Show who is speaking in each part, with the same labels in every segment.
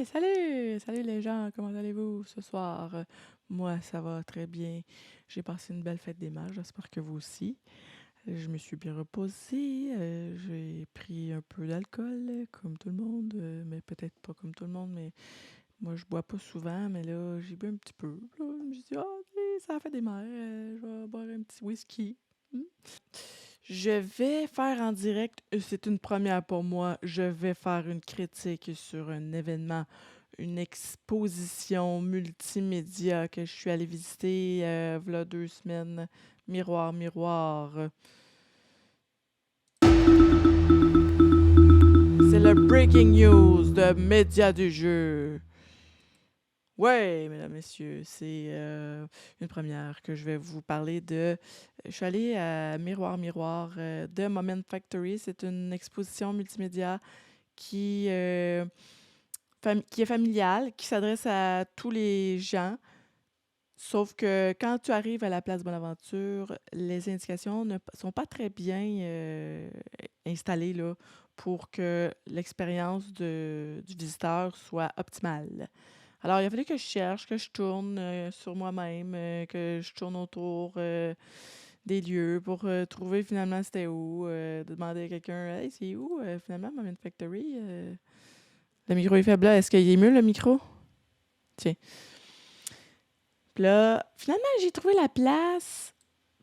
Speaker 1: Hey, salut! Salut les gens, comment allez-vous ce soir? Moi, ça va très bien. J'ai passé une belle fête des mères, j'espère que vous aussi. Je me suis bien reposée, j'ai pris un peu d'alcool, comme tout le monde, mais peut-être pas comme tout le monde, mais moi, je bois pas souvent, mais là, j'ai bu un petit peu. Là, je me suis dit, ah, ok, ça a fait des mères, je vais boire un petit whisky. Hmm. Je vais faire en direct, c'est une première pour moi, je vais faire une critique sur un événement, une exposition multimédia que je suis allée visiter v'là 2 semaines. Miroir, miroir. C'est le breaking news de Média du jeu. Ouais, mesdames, messieurs, c'est une première que je vais vous parler de. Je suis allée à Miroir Miroir de Moment Factory. C'est une exposition multimédia qui est familiale, qui s'adresse à tous les gens. Sauf que quand tu arrives à la place Bonaventure, les indications ne sont pas très bien installées là, pour que l'expérience du visiteur soit optimale. Alors, il a fallu que je cherche, que je tourne sur moi-même, que je tourne autour des lieux pour trouver finalement c'était où, de demander à quelqu'un Hey, c'est où finalement Moment Factory Le micro est faible là. Est-ce qu'il est mieux le micro Tiens. Puis là, finalement, j'ai trouvé la place.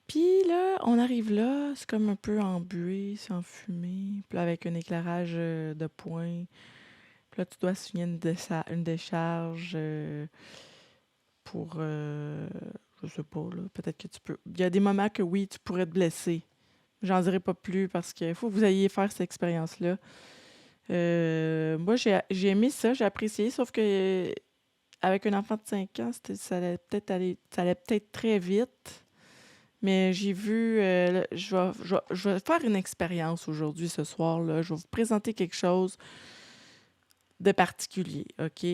Speaker 1: Puis là, on arrive là, c'est comme un peu embué, c'est enfumé. Puis là, avec un éclairage de poing. Puis là, tu dois signer une décharge pour, je sais pas, là, peut-être que tu peux. Il y a des moments que oui, tu pourrais te blesser. J'en dirai pas plus parce qu'il faut que vous ayez faire cette expérience-là. Moi, j'ai aimé ça, j'ai apprécié, sauf que avec un enfant de 5 ans, ça allait peut-être très vite. Mais j'ai vu, je vais faire une expérience aujourd'hui, ce soir, là. Je vais vous présenter quelque chose de particulier, OK?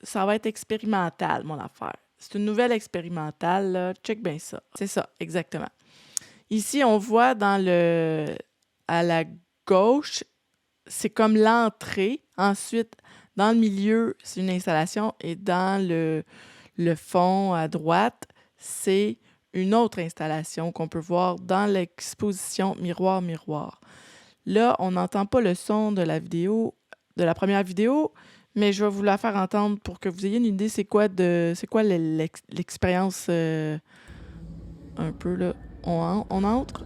Speaker 1: Ça va être expérimental, mon affaire. C'est une nouvelle expérimentale, là. Check bien ça. C'est ça, exactement. Ici, on voit à la gauche, c'est comme l'entrée. Ensuite, dans le milieu, c'est une installation. Et dans le fond, à droite, c'est une autre installation qu'on peut voir dans l'exposition Miroir, miroir. Là, on n'entend pas le son de la vidéo, de la première vidéo, mais je vais vous la faire entendre pour que vous ayez une idée c'est quoi l'expérience un peu là. On entre.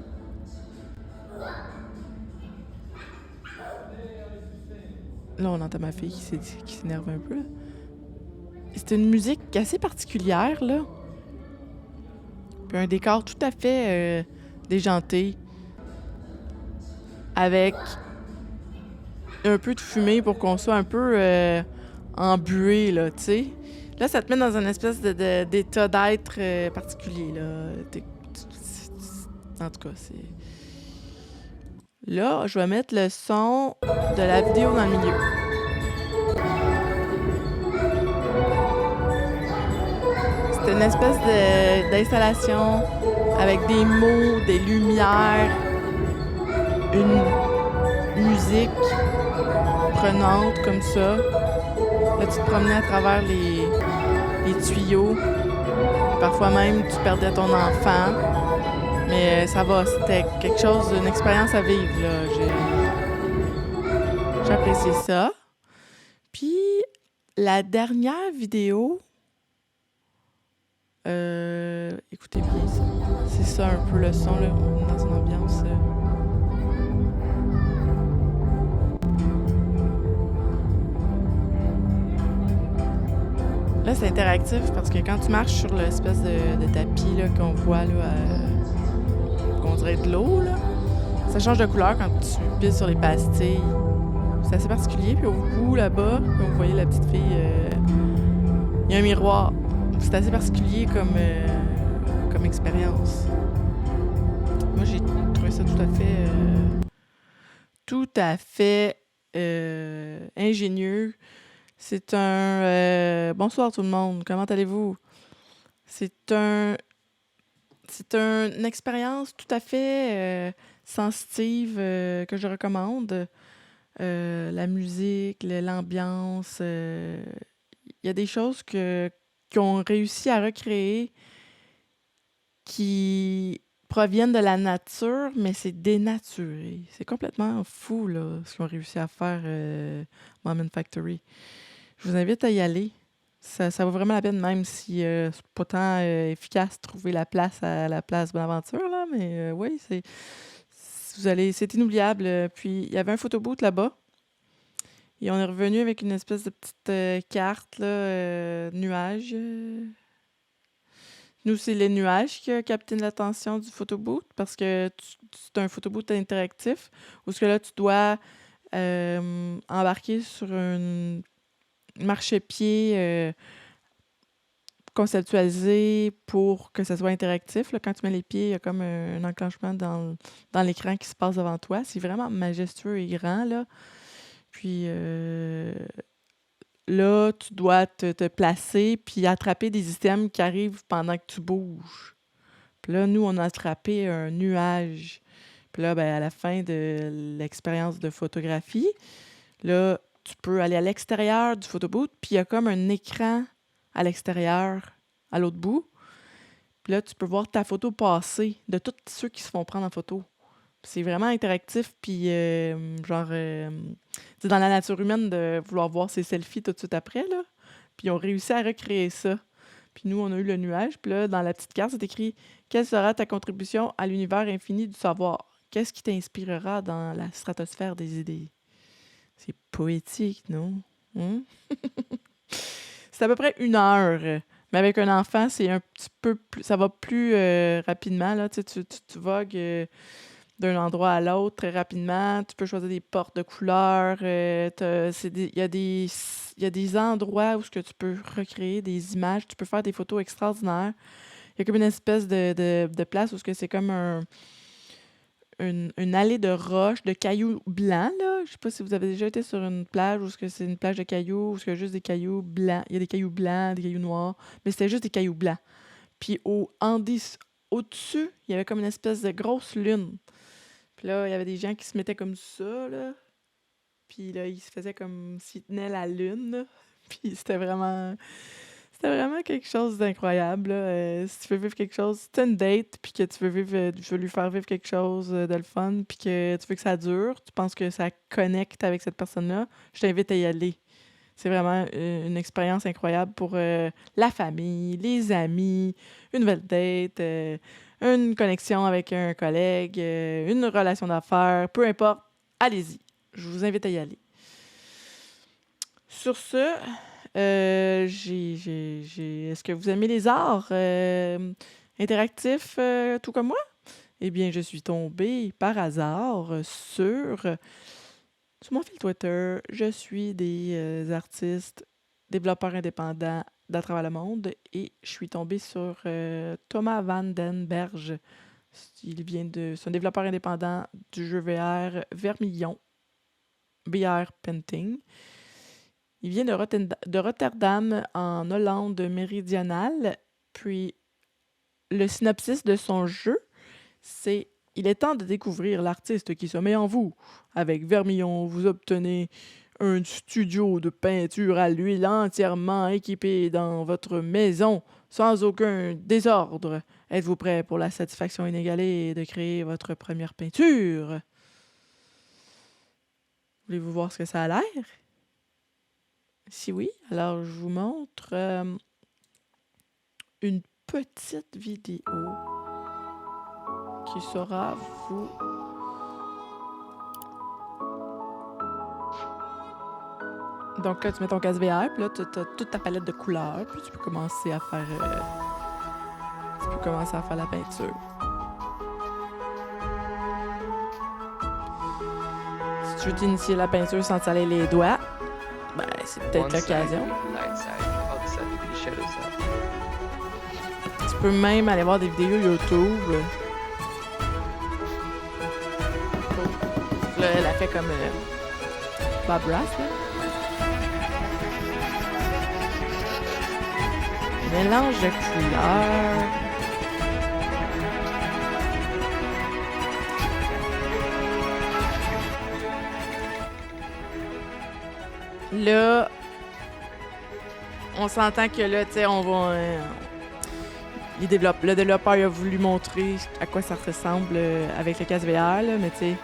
Speaker 1: Là, on entend ma fille qui s'énerve un peu. Là. C'est une musique assez particulière, là. Puis un décor tout à fait déjanté, avec un peu de fumée pour qu'on soit un peu embué, là, tu sais. Là, ça te met dans une espèce d'état d'être particulier, là. En tout cas, c'est... Là, je vais mettre le son de la vidéo dans le milieu. C'est une espèce d'installation avec des mots, des lumières, une musique prenante comme ça. Là, tu te promenais à travers les tuyaux. Parfois même, tu perdais ton enfant. Mais ça va, c'était quelque chose, une expérience à vivre, là. J'ai apprécié ça. Puis, la dernière vidéo, écoutez bien ça. C'est ça un peu le son, là. On est dans une ambiance... Là, c'est interactif parce que quand tu marches sur l'espèce de tapis là, qu'on voit, là, qu'on dirait de l'eau, là, ça change de couleur quand tu piles sur les pastilles. C'est assez particulier. Puis au bout, là-bas, comme vous voyez la petite fille, il y a un miroir. C'est assez particulier comme expérience. Moi, j'ai trouvé ça tout à fait ingénieux. C'est bonsoir tout le monde, comment allez-vous? C'est une expérience tout à fait sensitive que je recommande. la musique, l'ambiance. Il y a des choses qu'ils ont réussi à recréer qui proviennent de la nature, mais c'est dénaturé. C'est complètement fou, là, ce qu'ils ont réussi à faire, Moment Factory. Je vous invite à y aller. Ça vaut vraiment la peine, même si c'est pas tant efficace de trouver la place à la place Bonaventure, là, mais oui, c'est inoubliable. Puis, il y avait un photobooth là-bas, et on est revenu avec une espèce de petite carte, là, nuage. Nous, c'est les nuages qui a capté l'attention du photobooth parce que c'est un photobooth interactif où ce que là, tu dois embarquer sur un marchepied conceptualisé pour que ça soit interactif. Là, quand tu mets les pieds, il y a comme un enclenchement dans l'écran qui se passe devant toi. C'est vraiment majestueux et grand, là. Puis là, tu dois te placer puis attraper des items qui arrivent pendant que tu bouges. Puis là, nous, on a attrapé un nuage. Puis là, ben, à la fin de l'expérience de photographie, là, tu peux aller à l'extérieur du photobooth, puis il y a comme un écran à l'extérieur, à l'autre bout. Puis là, tu peux voir ta photo passer de tous ceux qui se font prendre en photo. C'est vraiment interactif, puis c'est dans la nature humaine de vouloir voir ses selfies tout de suite après, là. Puis ils ont réussi à recréer ça. Puis nous, on a eu le nuage. Puis là, dans la petite carte, c'est écrit « Quelle sera ta contribution à l'univers infini du savoir? Qu'est-ce qui t'inspirera dans la stratosphère des idées? » C'est poétique, non? Hein? C'est à peu près 1 heure. Mais avec un enfant, c'est un petit peu plus... Ça va plus rapidement, là. Tu sais, tu vogues d'un endroit à l'autre très rapidement. Tu peux choisir des portes de couleurs. Il y a des endroits où ce que tu peux recréer des images. Tu peux faire des photos extraordinaires. Il y a comme une espèce de place où ce que c'est comme une allée de roches, de cailloux blancs, là. Je sais pas si vous avez déjà été sur une plage où c'est une plage de cailloux, où il y a juste des cailloux blancs. Il y a des cailloux blancs, des cailloux noirs, mais c'était juste des cailloux blancs. Puis au-dessus, il y avait comme une espèce de grosse lune. Puis là, il y avait des gens qui se mettaient comme ça, là. Puis là, ils se faisaient comme s'ils tenaient la lune, là. Puis c'était vraiment quelque chose d'incroyable, là. Si tu veux vivre quelque chose, si tu as une date, puis que tu veux lui faire vivre quelque chose de le fun, puis que tu veux que ça dure, tu penses que ça connecte avec cette personne-là, je t'invite à y aller. C'est vraiment une expérience incroyable pour la famille, les amis, une nouvelle date, une connexion avec un collègue, une relation d'affaires, peu importe, allez-y. Je vous invite à y aller. Sur ce, est-ce que vous aimez les arts interactifs tout comme moi? Eh bien, je suis tombée par hasard sur mon fil Twitter. Je suis des artistes, développeurs indépendants d'à travers le monde et je suis tombée sur Thomas Van Den Berge. C'est un développeur indépendant du jeu VR Vermillon, VR Painting. Il vient de Rotterdam, en Hollande méridionale. Puis, le synopsis de son jeu, c'est « Il est temps de découvrir l'artiste qui sommeille en vous. Avec Vermillon, vous obtenez un studio de peinture à l'huile entièrement équipé dans votre maison, sans aucun désordre. Êtes-vous prêt pour la satisfaction inégalée de créer votre première peinture? » Voulez-vous voir ce que ça a l'air? Si oui, alors je vous montre une petite vidéo qui saura vous... Donc là, tu mets ton casque VR, puis là, tu as toute ta palette de couleurs, puis tu peux commencer à faire la peinture. Si tu veux t'initier la peinture sans t'aller les doigts, ben, c'est peut-être l'occasion. Tu peux même aller voir des vidéos YouTube. Là, elle a fait comme Bob Ross, là. Mélange de couleurs. Là, on s'entend que là, tu sais, on va... le développeur il a voulu montrer à quoi ça ressemble avec le casque VR, là, mais tu sais...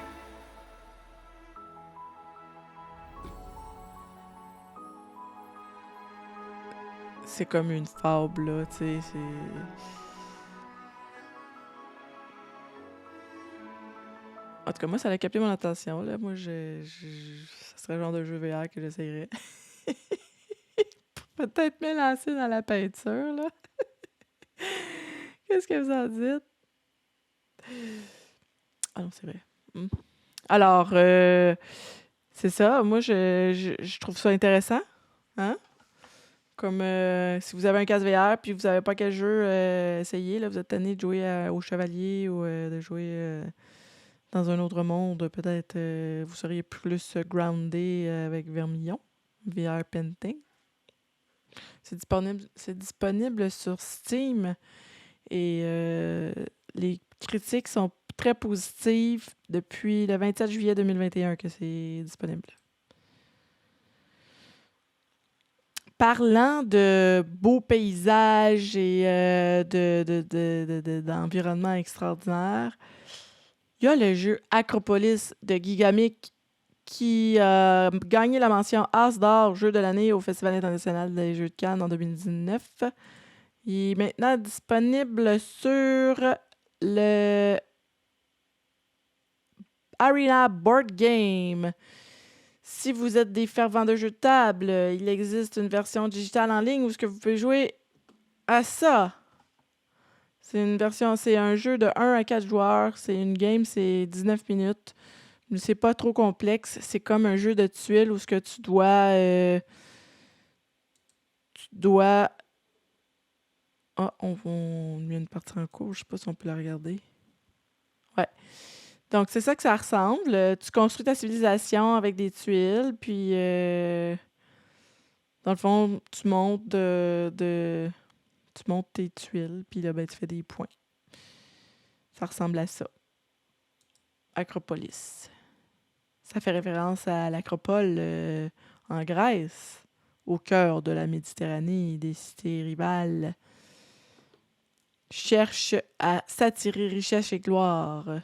Speaker 1: C'est comme une fable, là, tu sais, c'est... En tout cas, moi, ça a capté mon attention, là. Moi, ça serait le genre de jeu VR que j'essayerais. Peut-être me lancer dans la peinture, là. Qu'est-ce que vous en dites? Ah non, c'est vrai. Alors, c'est ça. Moi, je trouve ça intéressant. Hein? Comme si vous avez un casque VR puis vous savez pas quel jeu essayer, là, vous êtes tanné de jouer au Chevalier ou de jouer dans un autre monde, peut-être vous seriez plus groundé avec Vermillon, VR Painting. C'est disponible sur Steam et les critiques sont très positives depuis le 27 juillet 2021 que c'est disponible. Parlant de beaux paysages et d'environnements extraordinaires, il y a le jeu Acropolis de Gigamic qui a gagné la mention As d'or jeu de l'année au Festival international des jeux de Cannes en 2019. Il est maintenant disponible sur le Arena Board Game. Si vous êtes des fervents de jeux de table, il existe une version digitale en ligne où ce que vous pouvez jouer à ça. C'est un jeu de 1 à 4 joueurs. C'est une game, c'est 19 minutes. Mais c'est pas trop complexe. C'est comme un jeu de tuiles où ce que tu dois... Ah, on vient de partir en cours. Je sais pas si on peut la regarder. Ouais. Donc, c'est ça que ça ressemble. Tu construis ta civilisation avec des tuiles, puis dans le fond, tu montes tu montes tes tuiles, puis là, ben, tu fais des points. Ça ressemble à ça. Acropolis. Ça fait référence à l'Acropole en Grèce, au cœur de la Méditerranée et des cités rivales. Cherche à s'attirer richesse et gloire.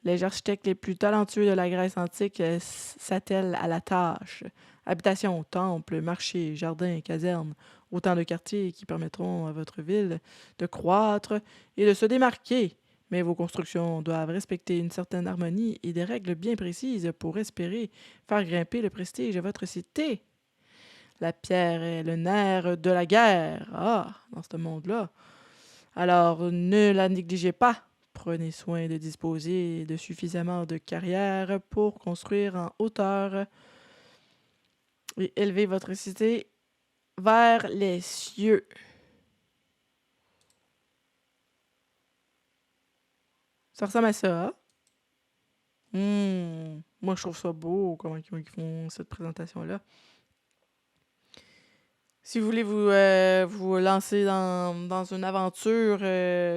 Speaker 1: Les architectes les plus talentueux de la Grèce antique s'attellent à la tâche. Habitations, temples, marchés, jardins, casernes, autant de quartiers qui permettront à votre ville de croître et de se démarquer. Mais vos constructions doivent respecter une certaine harmonie et des règles bien précises pour espérer faire grimper le prestige de votre cité. La pierre est le nerf de la guerre. Ah, dans ce monde-là. Alors, ne la négligez pas. Prenez soin de disposer de suffisamment de carrières pour construire en hauteur et élever votre cité vers les cieux. Ça ressemble à ça. Moi, je trouve ça beau, comment ils font cette présentation-là. Si vous voulez vous lancer dans une aventure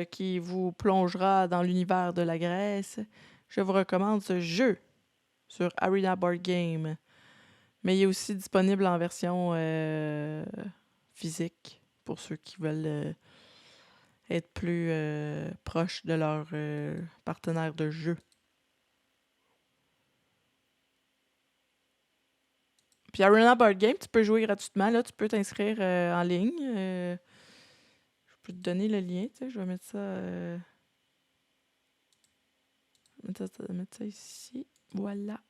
Speaker 1: qui vous plongera dans l'univers de la Grèce, je vous recommande ce jeu sur Arena Board Game. Mais il est aussi disponible en version physique pour ceux qui veulent être plus proches de leur partenaire de jeu. Puis Arena Board Game, tu peux jouer gratuitement. Là, tu peux t'inscrire en ligne. Je peux te donner le lien. Tu sais, je vais mettre ça, mettre ça ici. Voilà.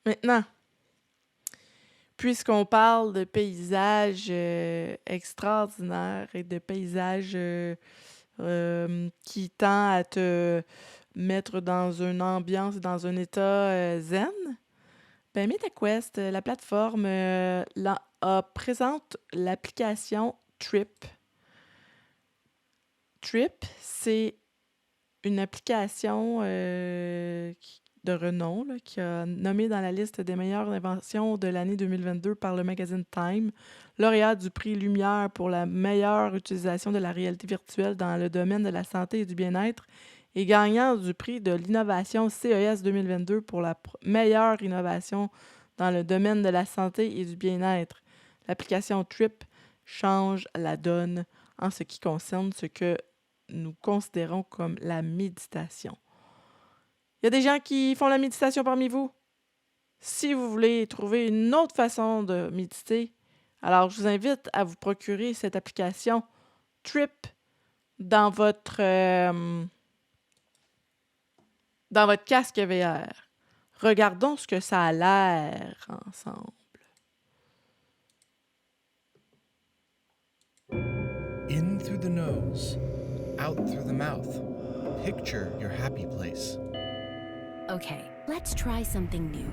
Speaker 1: Maintenant, puisqu'on parle de paysages extraordinaires et de paysages qui tend à te mettre dans une ambiance, dans un état zen, ben MetaQuest, la plateforme, présente l'application Trip. Trip, c'est une application de renom là, qui a nommé dans la liste des meilleures inventions de l'année 2022 par le magazine Time, lauréat du prix Lumière pour la meilleure utilisation de la réalité virtuelle dans le domaine de la santé et du bien-être et gagnant du prix de l'innovation CES 2022 pour la meilleure innovation dans le domaine de la santé et du bien-être. L'application Trip change la donne en ce qui concerne ce que nous considérons comme la méditation. Il y a des gens qui font la méditation parmi vous. Si vous voulez trouver une autre façon de méditer, alors je vous invite à vous procurer cette application Trip dans votre casque VR. Regardons ce que ça a l'air ensemble.
Speaker 2: In through the nose, out through the mouth. Picture your happy place.
Speaker 3: Okay, let's try something new.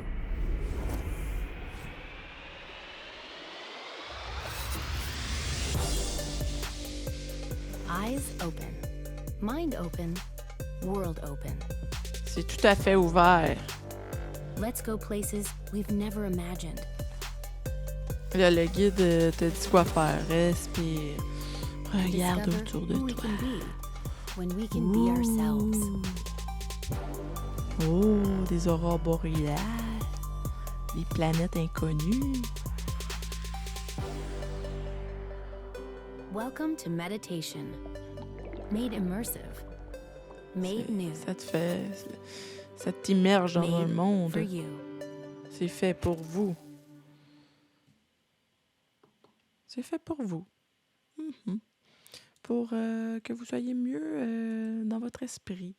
Speaker 3: Eyes open, mind open, world open.
Speaker 1: C'est tout à fait ouvert.
Speaker 3: Let's go places we've never imagined.
Speaker 1: Là, le guide te dit quoi faire. Respire. Regarde
Speaker 3: Discover
Speaker 1: autour de
Speaker 3: who we
Speaker 1: toi.
Speaker 3: can be when we can be ourselves.
Speaker 1: Oh, des aurores boréales. Des planètes inconnues.
Speaker 3: Welcome to meditation. Made immersive. Made new.
Speaker 1: Ça t'immerge dans un
Speaker 3: Made
Speaker 1: monde.
Speaker 3: for you.
Speaker 1: C'est fait pour vous. C'est fait pour vous. Mhm. Pour que vous soyez mieux dans votre esprit.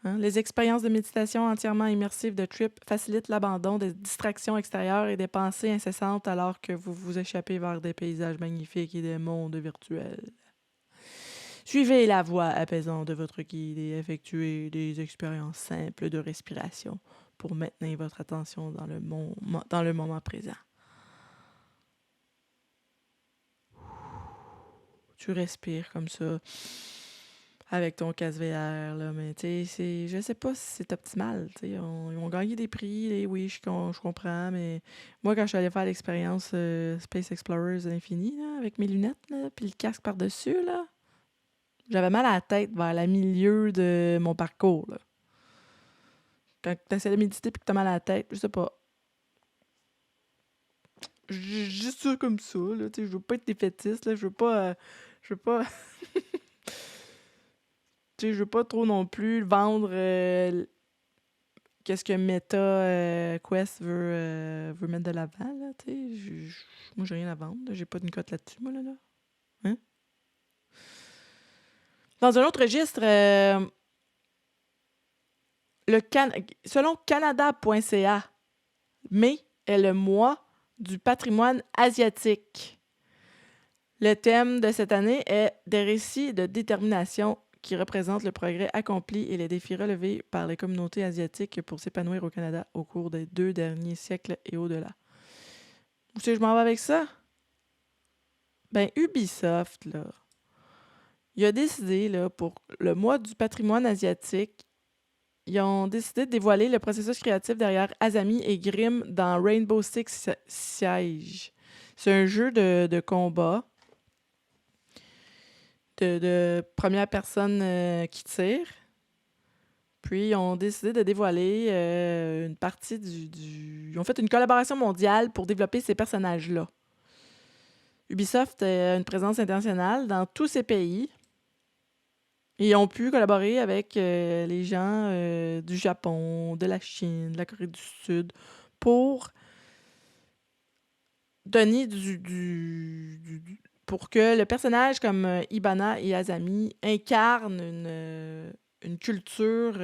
Speaker 1: Hein? Les expériences de méditation entièrement immersives de Trip facilitent l'abandon des distractions extérieures et des pensées incessantes alors que vous vous échappez vers des paysages magnifiques et des mondes virtuels. Suivez la voie apaisante de votre guide et effectuez des expériences simples de respiration pour maintenir votre attention dans le moment présent. Tu respires comme ça avec ton casque VR, là, mais tu sais, je sais pas si c'est optimal. Ils ont gagné des prix, et oui, je comprends, mais moi, quand je suis allée faire l'expérience Space Explorers Infini, là, avec mes lunettes, là, puis le casque par-dessus, là, j'avais mal à la tête vers le milieu de mon parcours. Là. Quand tu essaies de méditer et que tu as mal à la tête, je sais pas. Juste ça comme ça, là, je veux pas être défaitiste, là, je veux pas... je veux pas trop non plus vendre qu'est-ce que Meta Quest veut mettre de l'avant, là, moi, j'ai rien à vendre, là, j'ai pas d'une cote là-dessus, moi, là. Hein? Dans un autre registre, selon Canada.ca, mai est le mois du patrimoine asiatique. Le thème de cette année est des récits de détermination qui représentent le progrès accompli et les défis relevés par les communautés asiatiques pour s'épanouir au Canada au cours des 2 derniers siècles et au-delà. Où c'est que je m'en vais avec ça? Ben, Ubisoft, là, il a décidé, là, pour le mois du patrimoine asiatique, ils ont décidé de dévoiler le processus créatif derrière Azami et Grimm dans Rainbow Six Siege. C'est un jeu de combat de première personne qui tire. Puis, ils ont décidé de dévoiler une partie Ils ont fait une collaboration mondiale pour développer ces personnages-là. Ubisoft a une présence internationale dans tous ces pays. Ils ont pu collaborer avec les gens du Japon, de la Chine, de la Corée du Sud pour donner pour que le personnage comme Ibana et Azami incarne une culture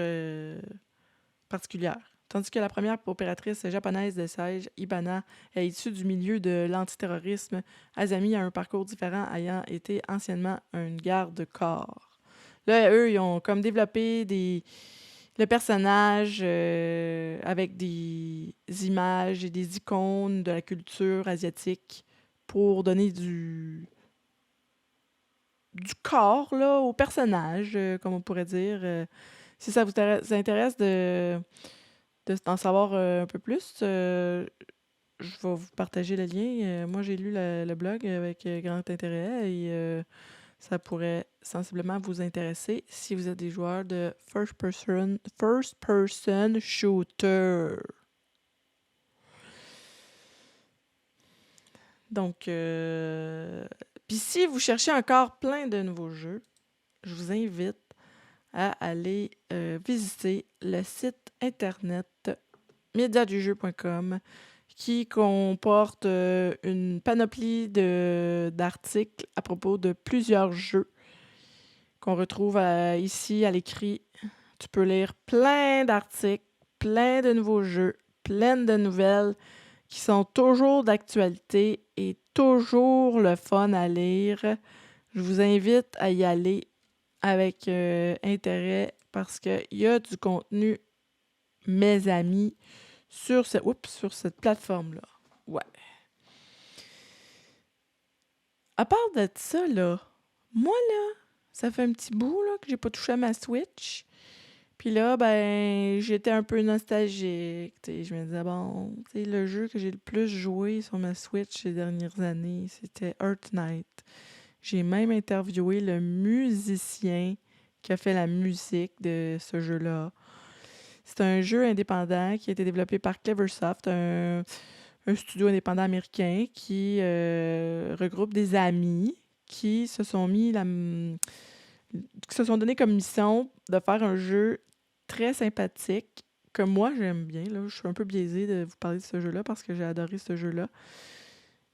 Speaker 1: particulière. Tandis que la première opératrice japonaise de Siege, Ibana, est issue du milieu de l'antiterrorisme. Azami a un parcours différent, ayant été anciennement un garde-corps. Là, eux, ils ont comme développé le personnage avec des images et des icônes de la culture asiatique pour donner du corps là, au personnage, comme on pourrait dire. Si ça vous intéresse de d'en savoir un peu plus, je vais vous partager le lien. Moi, j'ai lu le blog avec grand intérêt et ça pourrait sensiblement vous intéresser si vous êtes des joueurs de first person shooter. Donc, puis si vous cherchez encore plein de nouveaux jeux, je vous invite à aller visiter le site internet mediadujeu.com qui comporte une panoplie d'articles à propos de plusieurs jeux qu'on retrouve ici à l'écrit. Tu peux lire plein d'articles, plein de nouveaux jeux, plein de nouvelles qui sont toujours d'actualité et toujours le fun à lire. Je vous invite à y aller avec intérêt parce qu'il y a du contenu, mes amis, sur cette plateforme-là. Ouais. À part de ça, là, moi, là, ça fait un petit bout là, que j'ai pas touché à ma Switch. Puis là, ben, j'étais un peu nostalgique. T'sais, je me disais, bon, le jeu que j'ai le plus joué sur ma Switch ces dernières années, c'était Earth Knight. J'ai même interviewé le musicien qui a fait la musique de ce jeu-là. C'est un jeu indépendant qui a été développé par Cleversoft, un studio indépendant américain qui regroupe des amis qui se sont donné comme mission de faire un jeu très sympathique que moi j'aime bien. Là. Je suis un peu biaisée de vous parler de ce jeu-là parce que j'ai adoré ce jeu-là.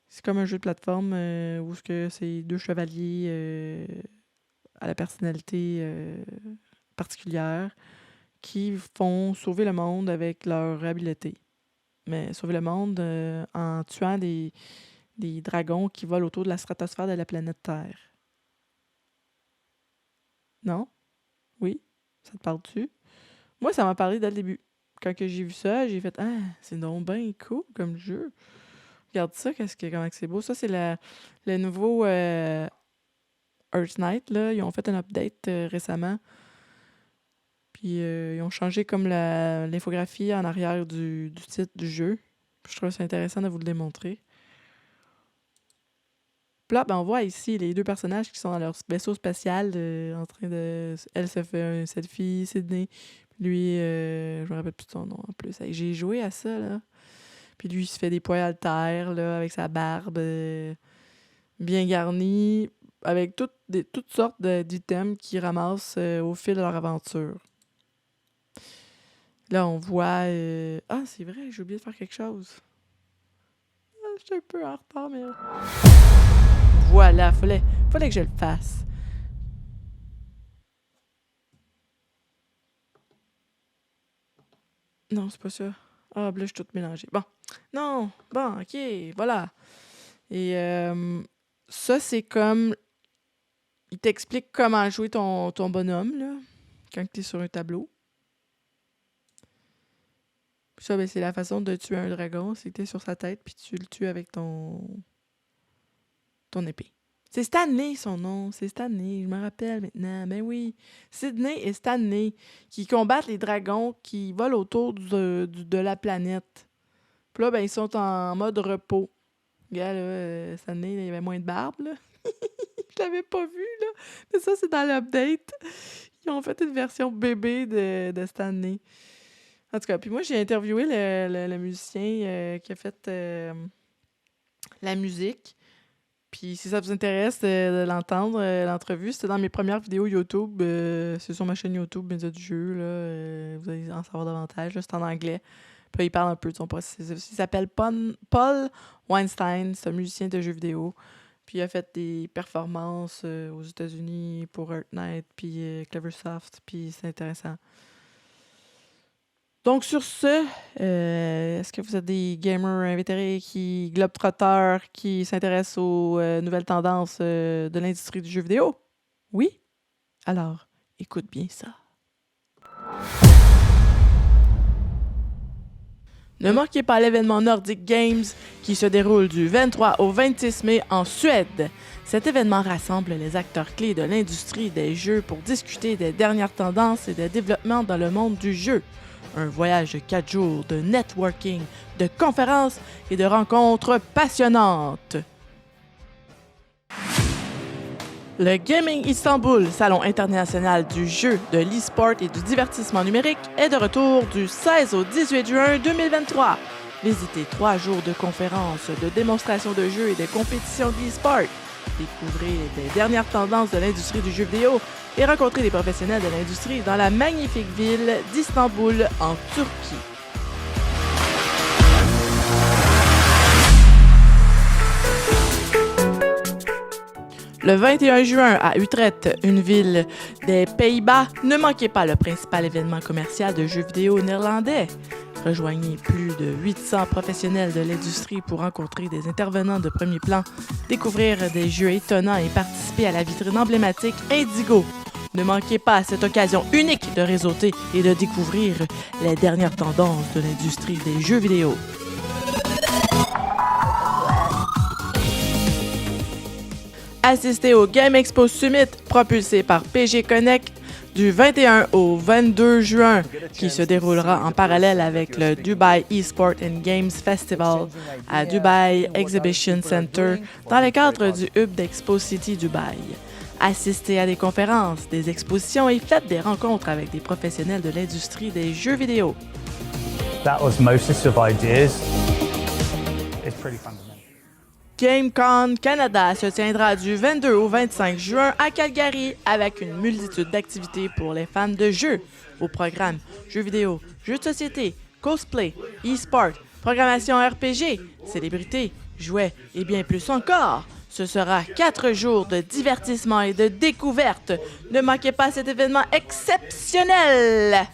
Speaker 1: C'est comme un jeu de plateforme où c'est deux chevaliers à la personnalité particulière qui font sauver le monde avec leur habileté. Mais sauver le monde en tuant des dragons qui volent autour de la stratosphère de la planète Terre. Non? Oui? Ça te parle-tu? Moi, ça m'a parlé dès le début. Quand que j'ai vu ça, j'ai fait « Ah, c'est donc bien cool comme jeu. Regarde ça, comment c'est beau. » Ça, c'est le nouveau Earth Knight. Là. Ils ont fait un update récemment. Puis ils ont changé comme l'infographie en arrière du titre du jeu. Je trouve ça intéressant de vous le démontrer. Puis là, ben, on voit ici les deux personnages qui sont dans leur vaisseau spatial en train de... Elle se fait un selfie, Sydney. Puis lui, je me rappelle plus de son nom en plus. Hey, j'ai joué à ça, là. Puis lui, il se fait des poils à terre, là, avec sa barbe bien garnie, avec toutes sortes d'items qu'ils ramassent au fil de leur aventure. Là, on voit... Ah, c'est vrai, j'ai oublié de faire quelque chose. Je suis un peu en retard, mais... Voilà, fallait que je le fasse. Non, c'est pas ça. Ah, là, je suis toute mélangée. Bon. Non. Bon, OK. Voilà. Et ça, c'est comme... Il t'explique comment jouer ton bonhomme, là, quand tu es sur un tableau. Puis ça, ben, c'est la façon de tuer un dragon. C'est que tu es sur sa tête, puis tu le tues avec ton épée. C'est Stanley, son nom. C'est Stanley. Je me rappelle maintenant. Ben oui. Sydney et Stanley qui combattent les dragons qui volent autour de la planète. Puis là, ben, ils sont en mode repos. Regarde, là, Stanley, là, il avait moins de barbe, là. Je l'avais pas vu, là. Mais ça, c'est dans l'update. Ils ont fait une version bébé de Stanley. En tout cas, puis moi, j'ai interviewé le musicien qui a fait la musique. Puis si ça vous intéresse de l'entendre, l'entrevue, c'était dans mes premières vidéos YouTube. C'est sur ma chaîne YouTube, Média du jeu. Là, vous allez en savoir davantage. Là, c'est en anglais. Puis il parle un peu de son processus. Il s'appelle Paul Weinstein. C'est un musicien de jeux vidéo. Puis il a fait des performances aux États-Unis pour Earth Knight, puis Cleversoft. Puis c'est intéressant. Donc, sur ce, est-ce que vous êtes des gamers invétérés globetrotters, qui s'intéressent aux nouvelles tendances de l'industrie du jeu vidéo? Oui? Alors, écoute bien ça. Ne manquez pas l'événement Nordic Games qui se déroule du 23 au 26 mai en Suède. Cet événement rassemble les acteurs clés de l'industrie des jeux pour discuter des dernières tendances et des développements dans le monde du jeu. Un voyage de 4 jours de networking, de conférences et de rencontres passionnantes. Le Gaming Istanbul, salon international du jeu, de l'e-sport et du divertissement numérique, est de retour du 16 au 18 juin 2023. Visitez 3 jours de conférences, de démonstrations de jeux et de compétitions d'e-sport. Découvrez les dernières tendances de l'industrie du jeu vidéo et rencontrez les professionnels de l'industrie dans la magnifique ville d'Istanbul, en Turquie. Le 21 juin, à Utrecht, une ville des Pays-Bas, ne manquez pas le principal événement commercial de jeux vidéo néerlandais. Rejoignez plus de 800 professionnels de l'industrie pour rencontrer des intervenants de premier plan, découvrir des jeux étonnants et participer à la vitrine emblématique Indigo. Ne manquez pas cette occasion unique de réseauter et de découvrir les dernières tendances de l'industrie des jeux vidéo. Assistez au Game Expo Summit propulsé par PG Connect du 21 au 22 juin qui se déroulera en parallèle avec le Dubai Esport and Games Festival à Dubai Exhibition Center dans le cadre du Hub d'Expo City Dubai. Assistez à des conférences, des expositions et faites des rencontres avec des professionnels de l'industrie des jeux vidéo.
Speaker 4: That osmosis of ideas is pretty fundamental.
Speaker 1: GameCon Canada se tiendra du 22 au 25 juin à Calgary avec une multitude d'activités pour les fans de jeux. Au programme jeux vidéo, jeux de société, cosplay, e-sport, programmation RPG, célébrités, jouets et bien plus encore. Ce sera 4 jours de divertissement et de découverte. Ne manquez pas cet événement exceptionnel!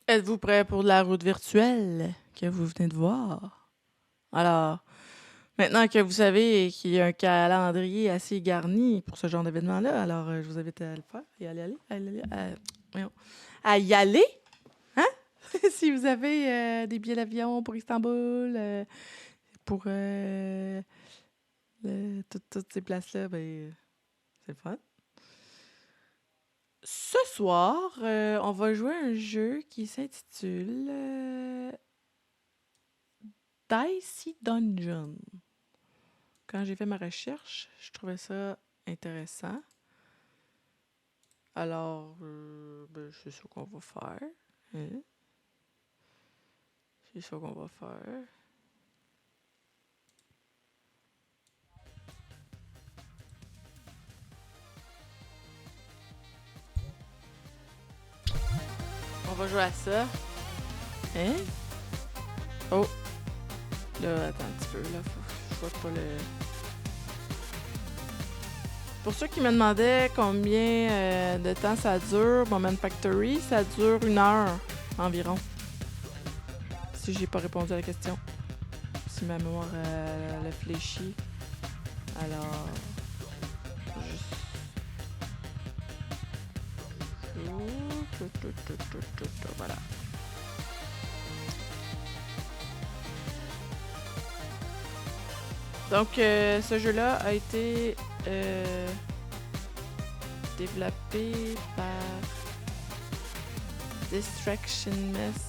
Speaker 1: Êtes-vous prêt pour la route virtuelle que vous venez de voir? Alors, maintenant que vous savez qu'il y a un calendrier assez garni pour ce genre d'événement-là, alors je vous invite à le faire et à y aller. Hein? Si vous avez des billets d'avion pour Istanbul, pour toutes ces places-là, ben, c'est le fun. Ce soir, on va jouer à un jeu qui s'intitule Dicey Dungeon. Quand j'ai fait ma recherche, je trouvais ça intéressant. Alors, c'est ça qu'on va faire. Hein? C'est ça qu'on va faire. On va jouer à ça. Hein? Oh! Là, attends un petit peu. Là, je vois pas le... Pour ceux qui me demandaient combien de temps ça dure, Moment Factory, ça dure 1 heure environ. Si j'ai pas répondu à la question. Si ma mémoire l'a fléchi. Alors... Juste... Voilà. Donc, ce jeu-là a été développé par Distraction Mess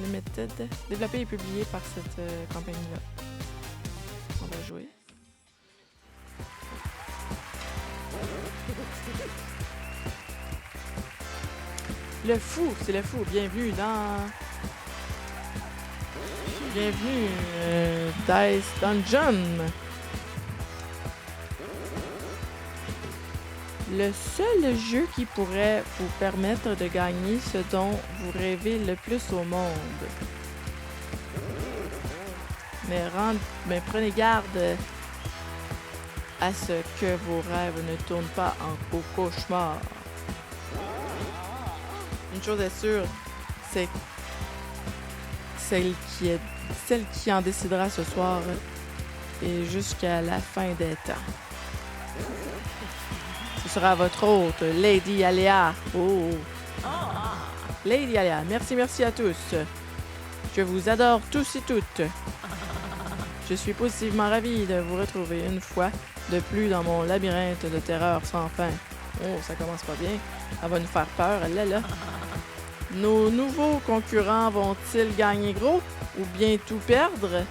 Speaker 1: Limited. Développé et publié par cette compagnie-là. On va jouer. Le fou, c'est le fou. Bienvenue dans... Bienvenue Dice Dungeon. Le seul jeu qui pourrait vous permettre de gagner ce dont vous rêvez le plus au monde. Mais prenez garde à ce que vos rêves ne tournent pas en cauchemar. Une chose est sûre, c'est celle qui en décidera ce soir et jusqu'à la fin des temps. Ce sera votre hôte, Lady Aléa. Oh! Lady Aléa, merci à tous. Je vous adore tous et toutes. Je suis positivement ravie de vous retrouver une fois de plus dans mon labyrinthe de terreur sans fin. Oh, ça commence pas bien. Ça va nous faire peur, là là. Nos nouveaux concurrents vont-ils gagner gros ou bien tout perdre?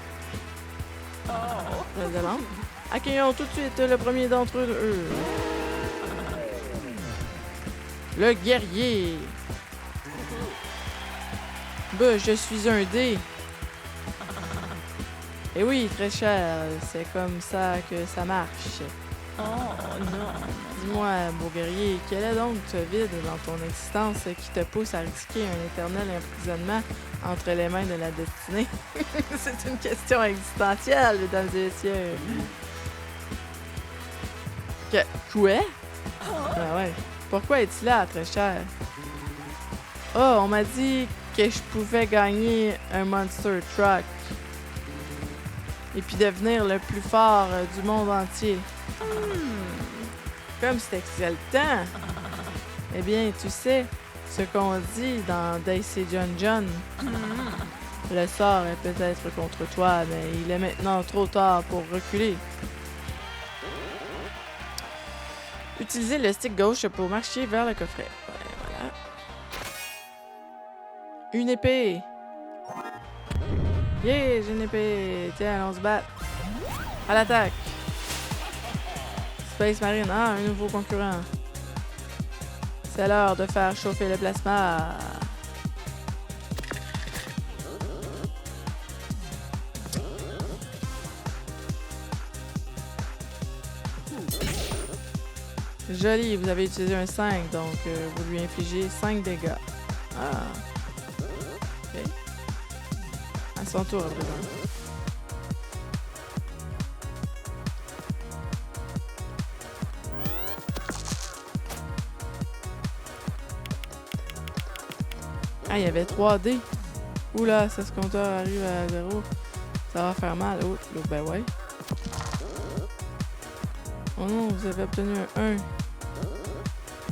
Speaker 1: Je me demande. Accueillons tout de suite le premier d'entre eux. Le guerrier. Bah, je suis un dé. Et oui, très cher, c'est comme ça que ça marche.
Speaker 5: Oh non.
Speaker 1: Dis-moi, beau guerrier, quel est donc ce vide dans ton existence qui te pousse à risquer un éternel emprisonnement entre les mains de la destinée? C'est une question existentielle, mesdames et messieurs. Quoi? Ah ouais. Pourquoi es-tu là, très cher? Oh, on m'a dit que je pouvais gagner un Monster Truck. Et puis devenir le plus fort du monde entier. Comme c'est exaltant. Eh bien, tu sais ce qu'on dit dans Daisy John. Le sort est peut-être contre toi, mais il est maintenant trop tard pour reculer. Utilisez le stick gauche pour marcher vers le coffret. Voilà. Une épée. Yeah, j'ai une épée. Tiens, on se bat. À l'attaque. Space Marine. Ah, un nouveau concurrent. C'est l'heure de faire chauffer le plasma. Joli, vous avez utilisé un 5, donc vous lui infligez 5 dégâts. Ah. Ok. À son tour, à présent. Ah, il y avait 3D. Oula, ça ce compteur arrive à 0. Ça va faire mal. Oh, ben ouais. Oh non, vous avez obtenu un 1.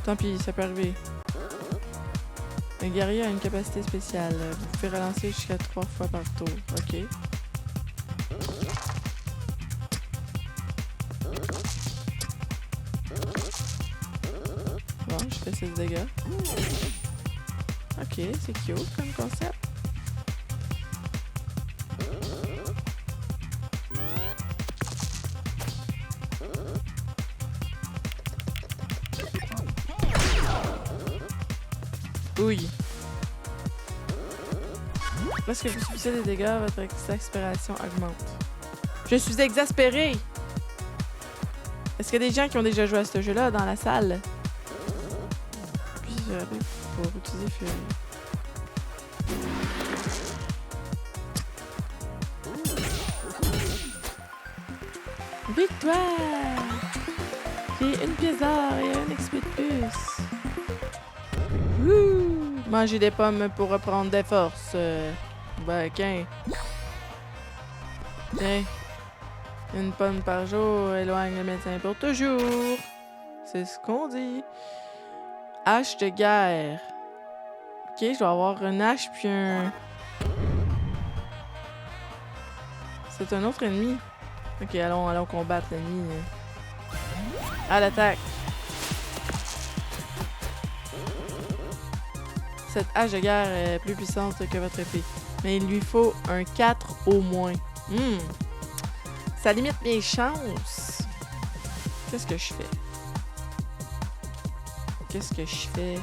Speaker 1: Tant pis, ça peut arriver. Un guerrier a une capacité spéciale. Vous pouvez relancer jusqu'à 3 fois par tour. Ok. Bon, je fais 6 dégâts. Ok, c'est cute comme concept. Oui. Lorsque vous subissez des dégâts, votre exaspération augmente. Je suis exaspérée! Est-ce qu'il y a des gens qui ont déjà joué à ce jeu-là dans la salle? Puis pour utiliser Fury. Victoire! J'ai une pièce d'or et un XP de plus. Wouh! Manger des pommes pour reprendre des forces. Ben, qu'un. Tiens. Une pomme par jour éloigne le médecin pour toujours. C'est ce qu'on dit. Hache de guerre. Ok, je dois avoir une hache puis un... C'est un autre ennemi. Ok, allons combattre l'ennemi. À l'attaque. Cette hache de guerre est plus puissante que votre épée. Mais il lui faut un 4 au moins. Ça limite mes chances. Qu'est-ce que je fais?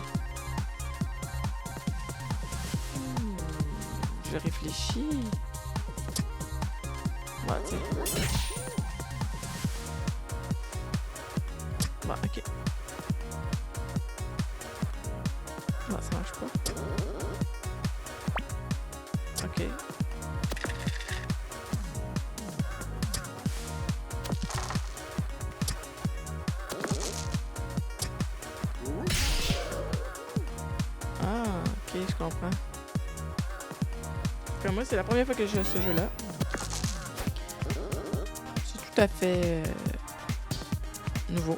Speaker 1: Je réfléchis. Ouais, tiens. Bon, ok. Non, ça marche pas. Ok. Ah, ok, je comprends. Comme moi, c'est la première fois que je joue à ce jeu-là. C'est tout à fait nouveau.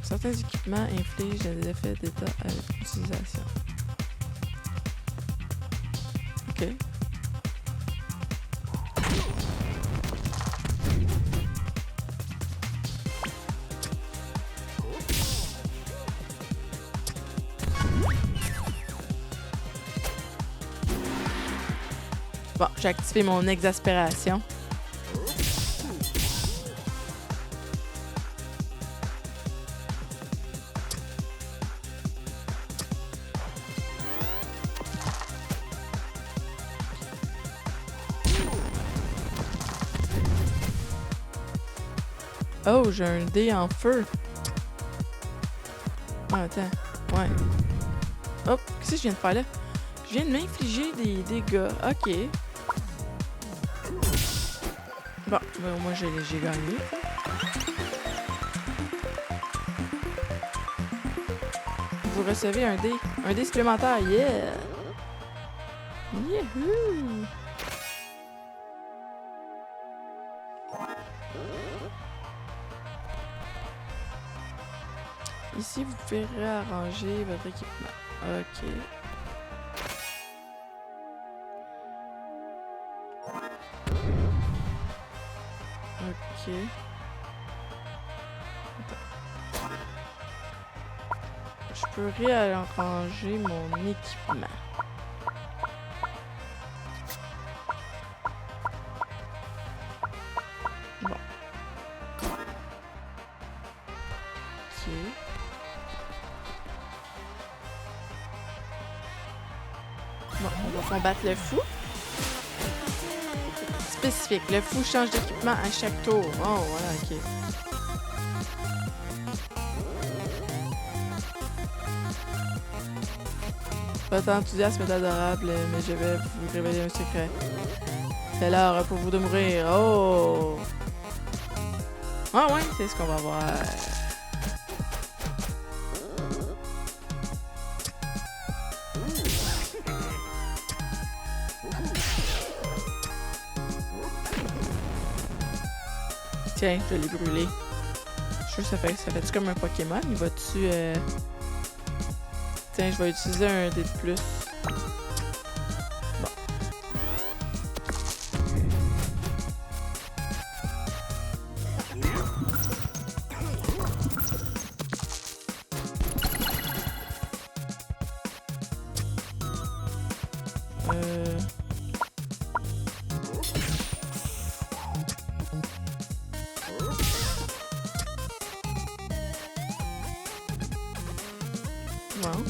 Speaker 1: Certains équipements infligent des effets d'état à l'utilisation. Ok. Bon, j'ai activé mon exaspération. Oh, j'ai un dé en feu. Ah, attends. Ouais. Hop, qu'est-ce que je viens de faire là? Je viens de m'infliger des dégâts. Ok. Bon, ben, au moins j'ai gagné. Vous recevez un dé supplémentaire. Yeah! Yahoo! Ici, vous pouvez réarranger votre équipement. Ok. Ok. Attends. Je peux réarranger mon équipement. Bon. Ok. Bon, on va combattre le fou. Spécifique. Le fou change d'équipement à chaque tour. Oh, voilà, ok. Votre enthousiasme est adorable, mais je vais vous révéler un secret. C'est l'heure pour vous de mourir. Oh! Ah ouais, c'est ce qu'on va voir. Tiens, je l'ai brûlé. Je suis sûr que ça fait comme un Pokémon. Il va-tu... Tiens, je vais utiliser un dé de plus. Bon. Bon.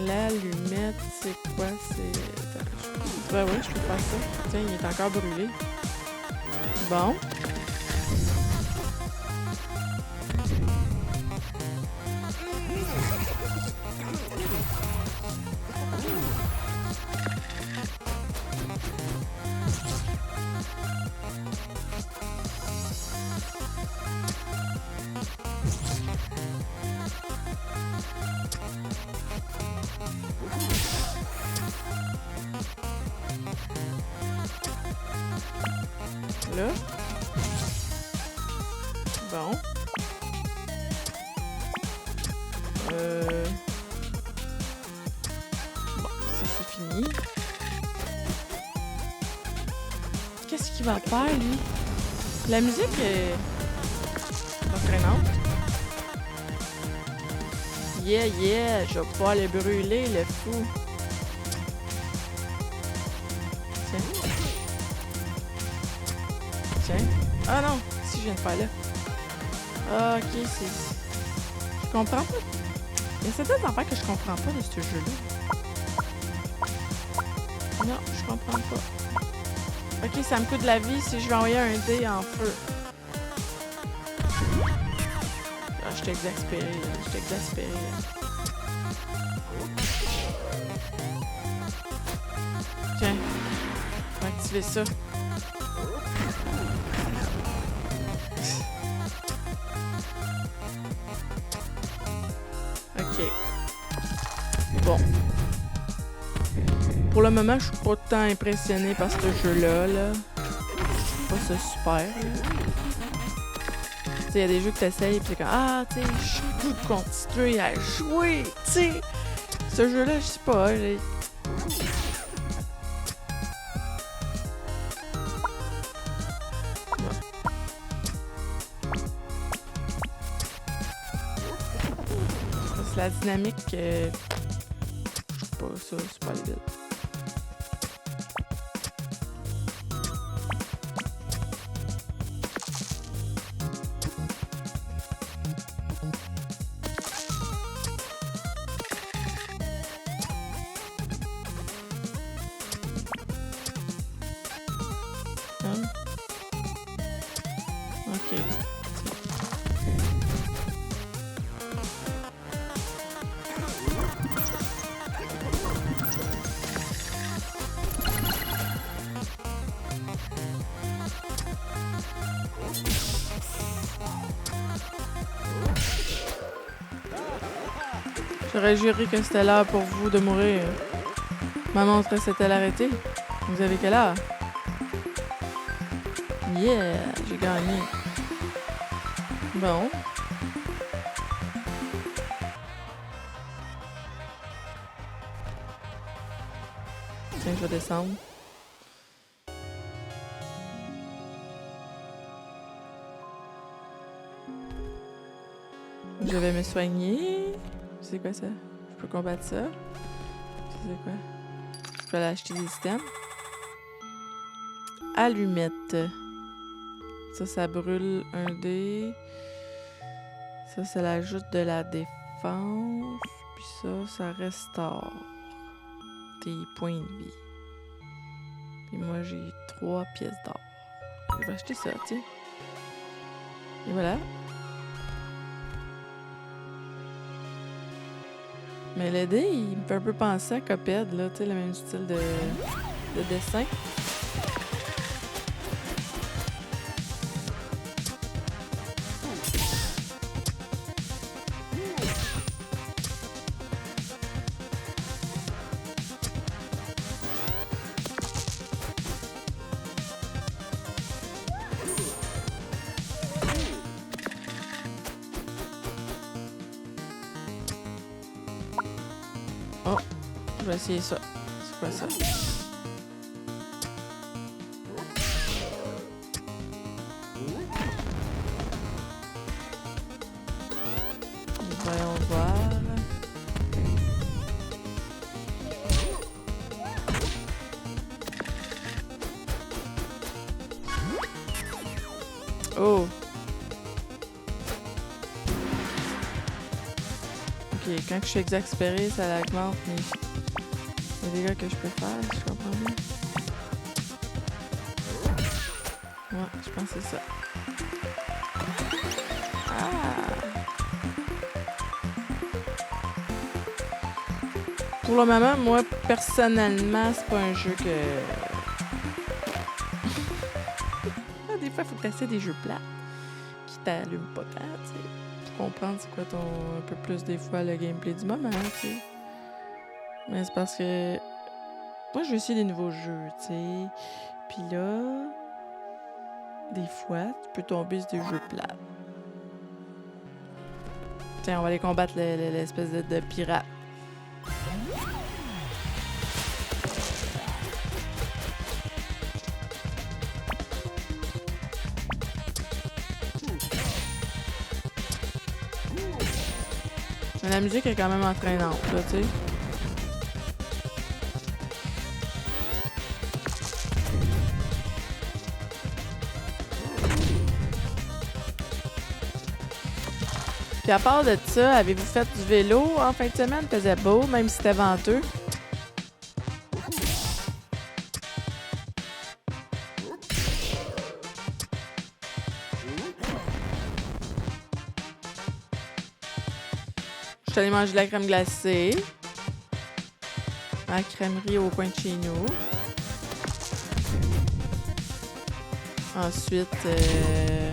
Speaker 1: L'allumette, c'est quoi? C'est... Attends, ouais, je peux faire ça. Tiens, il est encore brûlé. Bon. Là. Bon. Bon, ça c'est fini. Qu'est-ce qu'il va faire, lui? La musique est pas traînante. Yeah, yeah, je vais pouvoir le brûler, le fou. Tiens. Tiens. Ah non, si je viens de faire là. Ah, ok, c'est... Je comprends pas. Il y a certaines affaires que je comprends pas de ce jeu-là. Non, je comprends pas. Ok, ça me coûte de la vie si je vais envoyer un dé en feu. Ah, je t'ai exaspéré, là. Je t'ai exaspéré, là. Tiens. On va activer ça. Ok. Bon. Pour le moment, je suis pas tant impressionnée par ce jeu-là, là. Je trouve pas ça super, là. Tu sais, il y a des jeux que t'essayes, pis c'est comme, ah, tu sais, je peux continuer à jouer, tu sais. Ce jeu-là, je sais pas, j'ai... la dynamique, je trouve pas ça super vite. Ok. J'aurais juré que c'était l'heure pour vous de mourir. Ma montre s'est-elle arrêtée? Vous avez quelle heure? Yeah, j'ai gagné. Bon. Tiens, je vais descendre. Je vais me soigner. C'est quoi ça? Je peux combattre ça? C'est quoi? Je vais aller acheter des items. Allumette. Ça brûle un dé. Ça l'ajoute de la défense. Puis ça restaure tes points de vie. Puis moi, j'ai 3 pièces d'or. Je vais acheter ça, tiens. Et voilà. Mais le dé, il me fait un peu penser à Cuphead, là, tu sais, le même style de dessin. Oh, je vais essayer ça. C'est quoi ça? Voyons voir. Oh! Ok, quand je suis exaspérée, ça augmente les dégâts que je peux faire, si je comprends bien. Ouais, je pense que c'est ça. Ah! Pour le moment, moi, personnellement, c'est pas un jeu que... Ah, des fois, il faut que tu essaies des jeux plats qui t'allument pas tant, tu sais. Pour comprendre c'est quoi un peu plus, des fois, le gameplay du moment, tu sais. Mais c'est parce que... Moi, je veux essayer des nouveaux jeux, tu sais. Puis là... Des fois, tu peux tomber sur des jeux plats. Tiens, on va aller combattre l'espèce de pirate. Mais la musique est quand même entraînante, là, tu sais. Puis à part de ça, avez-vous fait du vélo en fin de semaine? Il faisait beau, même si c'était venteux. Je suis allée manger de la crème glacée. À la crèmerie au coin de chez nous. Ensuite, j'ai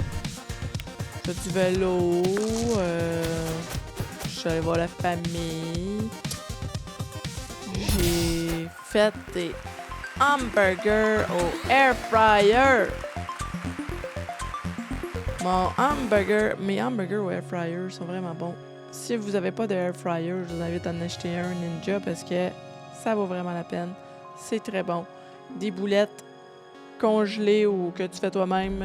Speaker 1: fait du vélo. Je suis allée voir la famille. J'ai fait des hamburgers au air fryer. Mes hamburgers au air fryer sont vraiment bons. Si vous n'avez pas de air fryer, je vous invite à en acheter un Ninja parce que ça vaut vraiment la peine. C'est très bon. Des boulettes congelées ou que tu fais toi-même,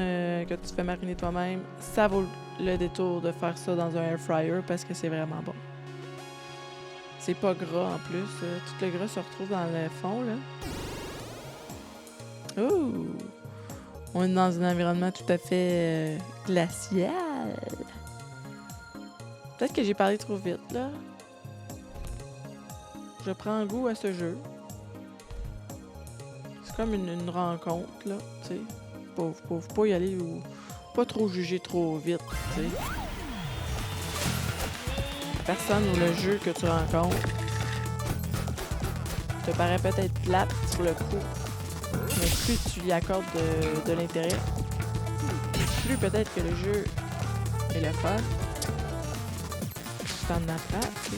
Speaker 1: que tu fais mariner toi-même, ça vaut le détour de faire ça dans un air fryer parce que c'est vraiment bon. C'est pas gras en plus. Tout le gras se retrouve dans le fond, là. Oh! On est dans un environnement tout à fait glacial. Peut-être que j'ai parlé trop vite, là. Je prends goût à ce jeu. C'est comme une rencontre, là, tu sais. Faut pas y aller ou pas trop juger trop vite, tu sais. La personne ou le jeu que tu rencontres te paraît peut-être plate sur le coup, mais plus tu y accordes de l'intérêt, plus peut-être que le jeu est le fun. Tu t'en apprends, tu sais.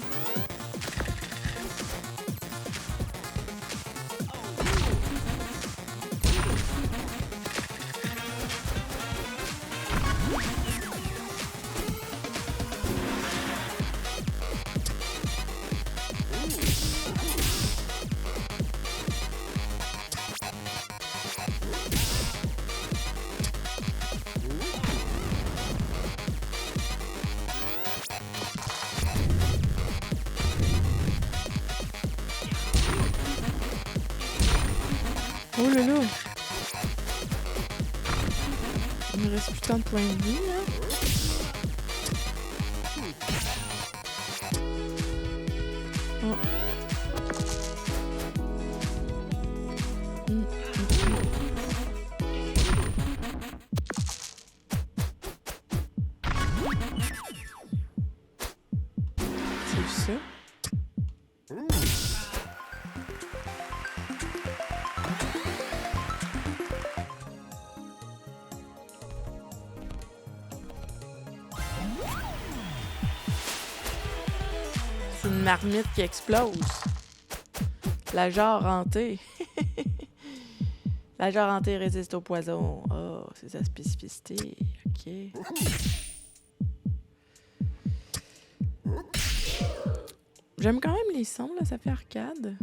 Speaker 1: Oh là là! Il me reste plus tant de points de vie, là. Oh. C'est ça? C'est une marmite qui explose. La jarre hantée. La jarre hantée résiste au poison. Oh, c'est sa spécificité. OK. J'aime quand même les sons, là. Ça fait arcade.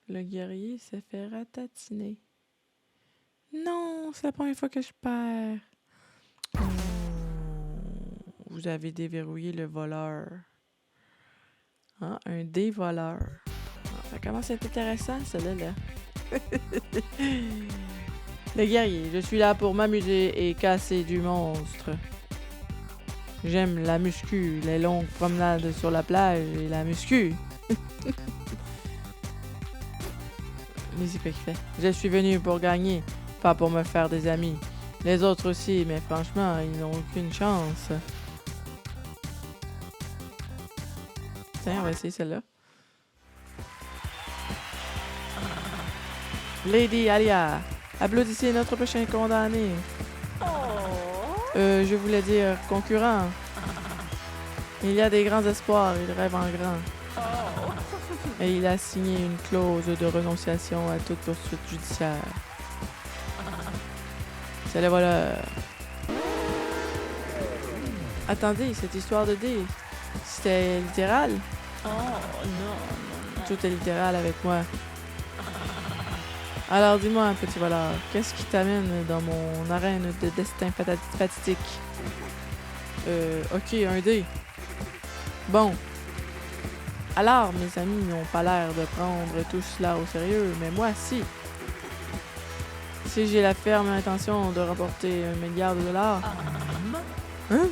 Speaker 1: Le guerrier s'est fait ratatiner. Non, c'est la première fois que je perds. Oh, vous avez déverrouillé le voleur. Ah, un dévoleur. Ah, ça commence à être intéressant, celui-là. Le guerrier, je suis là pour m'amuser et casser du monstre. J'aime la muscu, les longues promenades sur la plage et la muscu. Mais c'est quoi qu'il fait? Je suis venu pour gagner, pas pour me faire des amis. Les autres aussi, mais franchement, ils n'ont aucune chance. Tiens, on va essayer celle-là. Lady Alia, applaudissez notre prochain condamné. Je voulais dire concurrent. Il y a des grands espoirs, il rêve en grand. Et il a signé une clause de renonciation à toute poursuite judiciaire. C'est le voleur. Attendez, cette histoire de dés, c'était littéral?
Speaker 5: Oh, non.
Speaker 1: Tout est littéral avec moi. Alors dis-moi, petit voleur, qu'est-ce qui t'amène dans mon arène de destin fatidique? Ok, un dé. Bon. Alors, mes amis n'ont pas l'air de prendre tout cela au sérieux, mais moi, si. Si j'ai la ferme intention de remporter $1 milliard. Hein?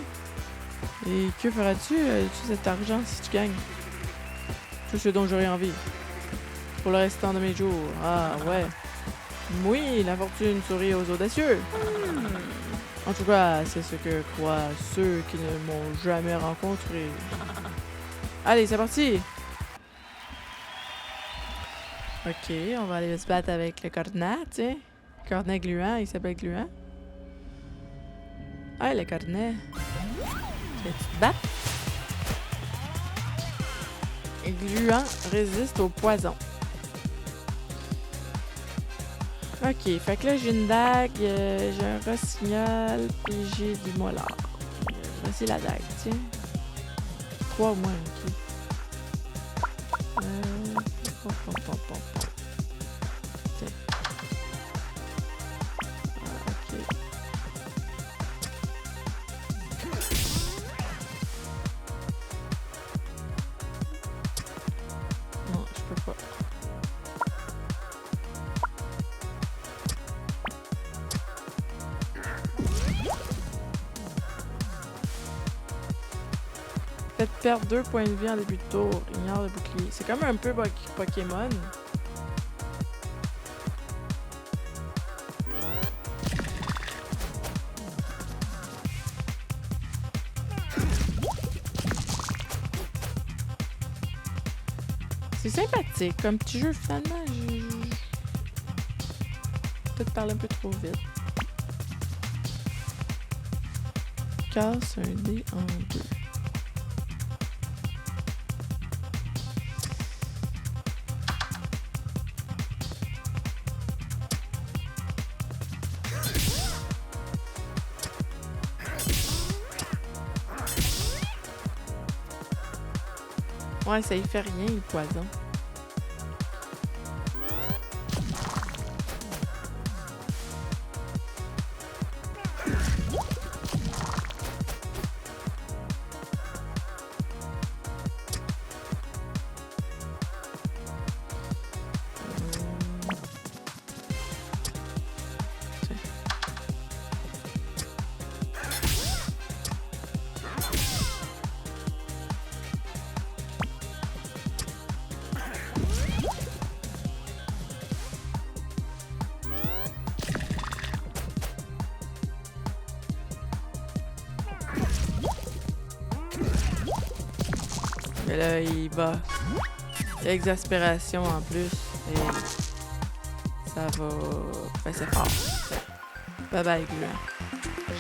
Speaker 1: Et que feras-tu de tout cet argent si tu gagnes? Tout ce dont j'aurai envie. Pour le restant de mes jours. Ah, ouais. Oui, la fortune sourit aux audacieux. En tout cas, c'est ce que croient ceux qui ne m'ont jamais rencontré. Allez, c'est parti! Ok, on va aller se battre avec le cornet, tu sais. Cornet gluant, il s'appelle gluant. Ah, le cornet. Tu te battre? Gluant résiste au poison. Ok, fait que là, j'ai une dague, j'ai un rossignol, puis j'ai du molar. Voici la dague, tiens. 3 au moins, ok. Tiens. Ah, ok. Non, je peux pas. Faites perdre 2 points de vie en début de tour. Ignore le bouclier. C'est comme un peu Pokémon. C'est sympathique comme petit jeu finalement. J'ai peut-être parlé un peu trop vite. Casse un dé en 2. Ouais, ça y fait rien, le poison. Mais là, il va. Il y a exaspération en plus. Et ça va. Ben, c'est fort. Bye bye, Gluant.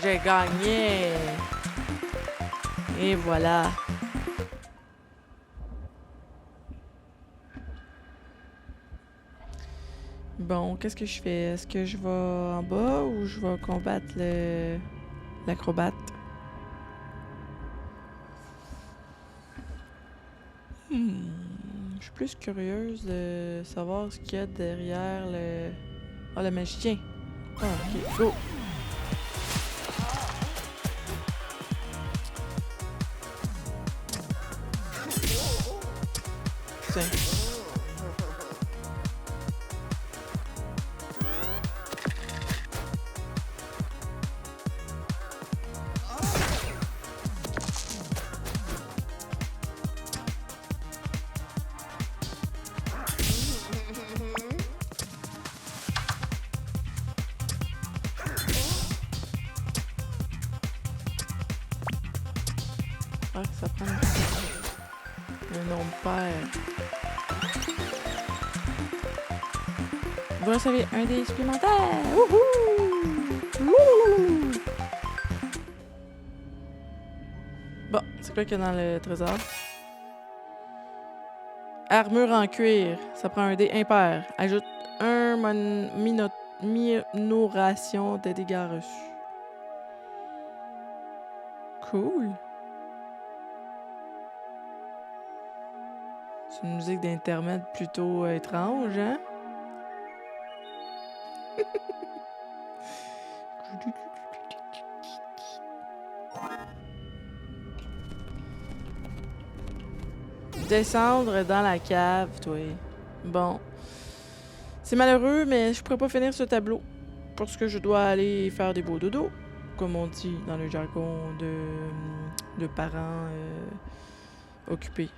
Speaker 1: J'ai gagné! Et voilà. Bon, qu'est-ce que je fais? Est-ce que je vais en bas ou je vais combattre l'acrobate? Je suis plus curieuse de savoir ce qu'il y a derrière le... Ah, le magicien. Ah, ok, go! Tiens. Ah, ça prend un nombre pair. Vous recevez un dé supplémentaire! Wouhou! Wouhou! Bon, c'est quoi qu'il y a dans le trésor? Armure en cuir. Ça prend un dé impair. Ajoute un minoration de dégâts reçus. Cool. C'est une musique d'intermède plutôt étrange, hein? Descendre dans la cave, toi. Bon. C'est malheureux, mais je pourrais pas finir ce tableau. Parce que je dois aller faire des beaux dodos, comme on dit dans le jargon de parents occupés.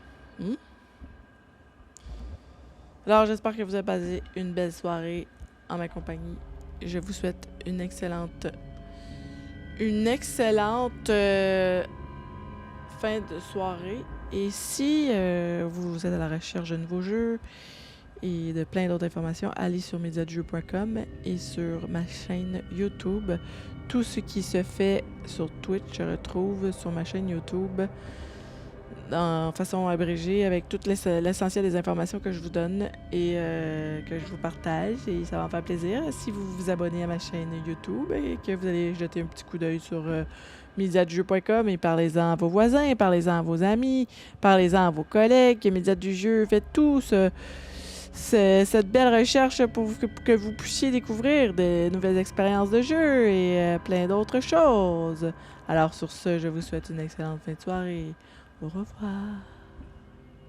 Speaker 1: Alors, j'espère que vous avez passé une belle soirée en ma compagnie. Je vous souhaite une excellente fin de soirée. Et si vous êtes à la recherche de nouveaux jeux et de plein d'autres informations, allez sur mediadejeux.com et sur ma chaîne YouTube tout ce qui se fait sur Twitch se retrouve sur ma chaîne YouTube en façon abrégée avec tout l'essentiel des informations que je vous donne et que je vous partage. Et ça va me faire plaisir si vous vous abonnez à ma chaîne YouTube et que vous allez jeter un petit coup d'œil sur médiasdujeu.com et parlez-en à vos voisins, parlez-en à vos amis, parlez-en à vos collègues. Médias du jeu, faites tout cette belle recherche pour que vous puissiez découvrir de nouvelles expériences de jeu et plein d'autres choses. Alors sur ce, je vous souhaite une excellente fin de soirée. Au revoir.